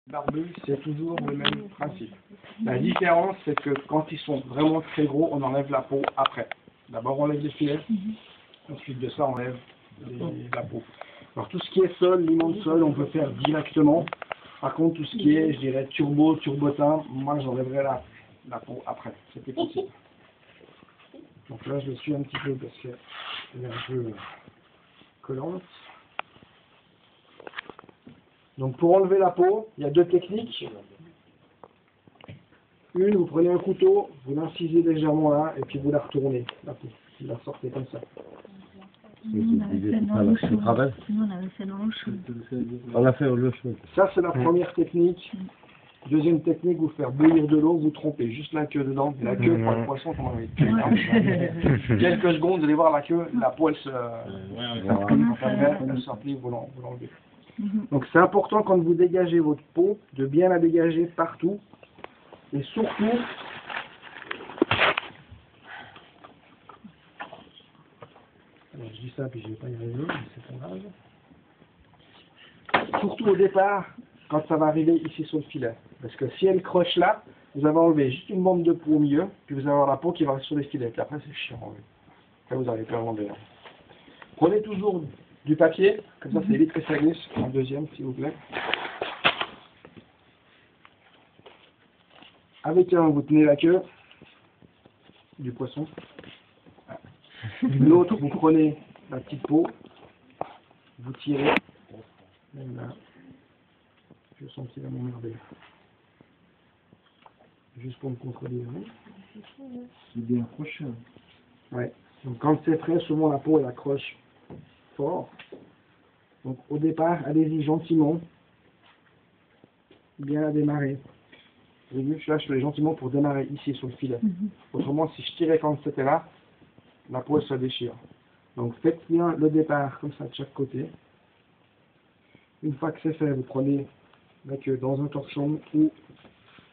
Barbus, c'est toujours le même principe. La différence, c'est que quand ils sont vraiment très gros, on enlève la peau après. D'abord, on enlève les filets, ensuite de ça, on enlève la peau. Alors, tout ce qui est sol, limon sol, on peut faire directement. Par contre, tout ce qui est, je dirais, turbotin, moi, j'enlèverai la peau après. C'était possible. Donc là, je le suis un petit peu parce qu'elle est un peu collante. Donc pour enlever la peau, il y a deux techniques. Une, vous prenez un couteau, vous l'incisez légèrement là, et puis vous la retournez, la peau. Vous la sortez comme ça. Nous, on avait fait dans l'eau chaude. Nous, on avait fait dans l'eau chaude. On l'a fait au l'eau chaude. Ça, c'est la première technique. Deuxième technique, vous faire bouillir de l'eau, vous trompez juste la queue dedans. La queue, pour le poisson, comment on va quelques secondes, vous allez voir la queue, la peau, elle se s'applique, vous l'enlevez. Donc c'est important quand vous dégagez votre peau, de bien la dégager partout. Et surtout, alors je dis ça puis je ne vais pas y arriver, mais c'est pas grave. Surtout au départ, quand ça va arriver ici sur le filet. Parce que si elle croche là, vous avez enlevé juste une bande de peau au milieu, puis vous allez avoir la peau qui va rester sur les filets. Puis après c'est chiant. Après vous allez faire l'enlever. Prenez toujours du papier, comme ça évite que ça glisse. Un deuxième s'il vous plaît. Avec un, vous tenez la queue du poisson. L'autre, vous prenez la petite peau, vous tirez. Même là, je sens qu'il va m'emmerder. Juste pour me contrôler. C'est bien accroché. Ouais. Donc quand c'est frais, souvent la peau elle accroche fort. Donc au départ, allez-y gentiment. Bien la démarrer. Vous voyez, je lâche gentiment pour démarrer ici sur le filet. Autrement, si je tirais quand c'était là, la peau elle se déchire. Donc faites bien le départ comme ça de chaque côté. Une fois que c'est fait, vous prenez la queue dans un torchon ou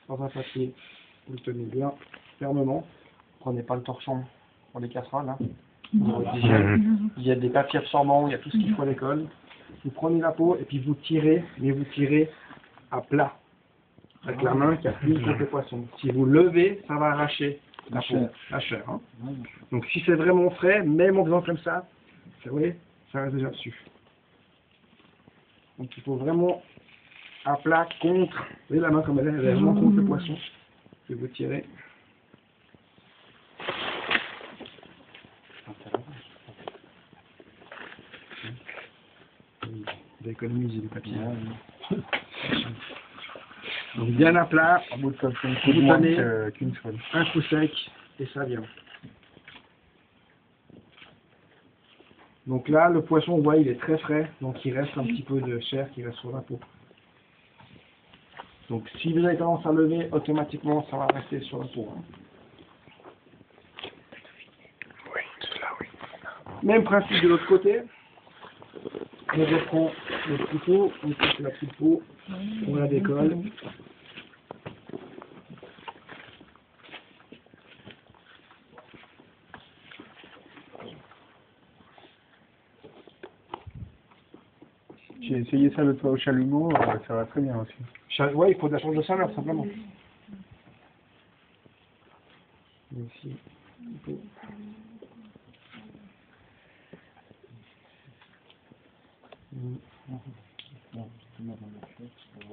dans un papier. Vous le tenez bien fermement. Prenez pas le torchon pour les casseroles. Hein. Il y a des papiers absorbants, il y a tout ce qu'il faut à l'école. Vous prenez la peau et puis vous tirez, mais vous tirez à plat. Avec la main qui appuie contre le poisson. Si vous levez, ça va arracher la peau, la chair. Hein. Donc si c'est vraiment frais, même en faisant comme ça, vous voyez, ça reste déjà dessus. Donc il faut vraiment à plat contre, vous voyez la main comme elle est vraiment contre le poisson. Et vous tirez. Vous économisez du papier. Donc bien à plat, vous donnez un coup sec et ça vient. Donc là, le poisson, vous voyez, il est très frais, donc il reste un petit peu de chair qui reste sur la peau. Donc si vous avez tendance à lever, automatiquement, ça va rester sur la peau. Hein. Oui, c'est là, oui. Même principe de l'autre côté. On reprend le couteau, on coupe la petite peau, on la décolle. J'ai essayé ça l'autre fois au chalumeau, ça va très bien aussi. Ouais, il faut de la change de saveur, simplement. Ici,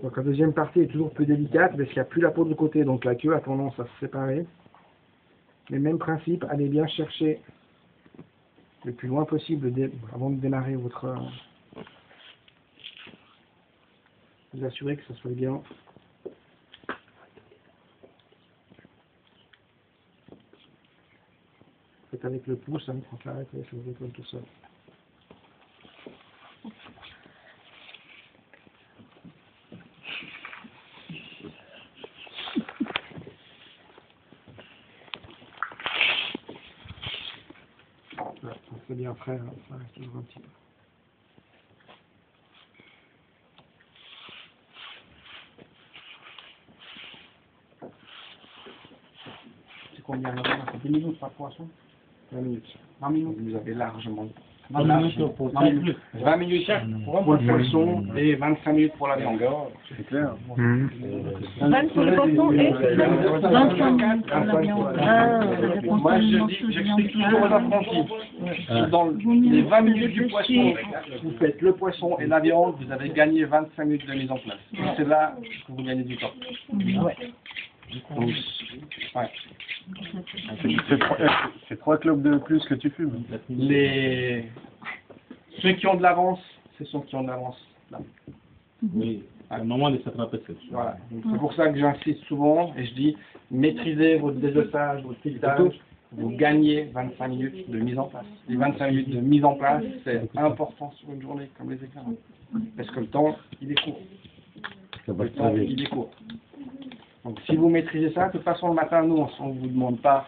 donc la deuxième partie est toujours plus délicate parce qu'il n'y a plus la peau de côté, donc la queue a tendance à se séparer. Mais même principe, allez bien chercher le plus loin possible avant de démarrer votre... Vous assurez que ça soit bien. Faites avec le pouce, hein, quand ça arrête, ça vous décolle tout seul. Voilà, c'est bien frais, hein, ça reste toujours un petit peu. C'est combien de temps? Ça fait 10 minutes par poisson? 20 minutes. 20 minutes, vous avez largement. Voilà. 20 minutes pour le poisson et 25 minutes pour la viande. C'est clair. 20 pour le poisson et 25 minutes pour la viande. Moi, j'explique toujours aux apprentis. Dans les 20 minutes du poisson, vous faites le poisson et la viande, vous avez gagné 25 minutes de mise en place. Et c'est là que vous gagnez du temps. Donc, ouais. C'est 3 clubs de plus que tu fumes. Ceux qui ont de l'avance, c'est ceux qui ont de l'avance. Là. Oui, à un moment de s'attraper. Voilà. Donc, c'est pour ça que j'insiste souvent et je dis maîtrisez votre désossage, votre filetage, vous gagnez 25 minutes de mise en place. Les 25 minutes de mise en place, c'est important sur une journée comme les examens. Parce que le temps, il est court. Le temps, il est court. Donc si vous maîtrisez ça, de toute façon le matin, nous, on ne vous demande pas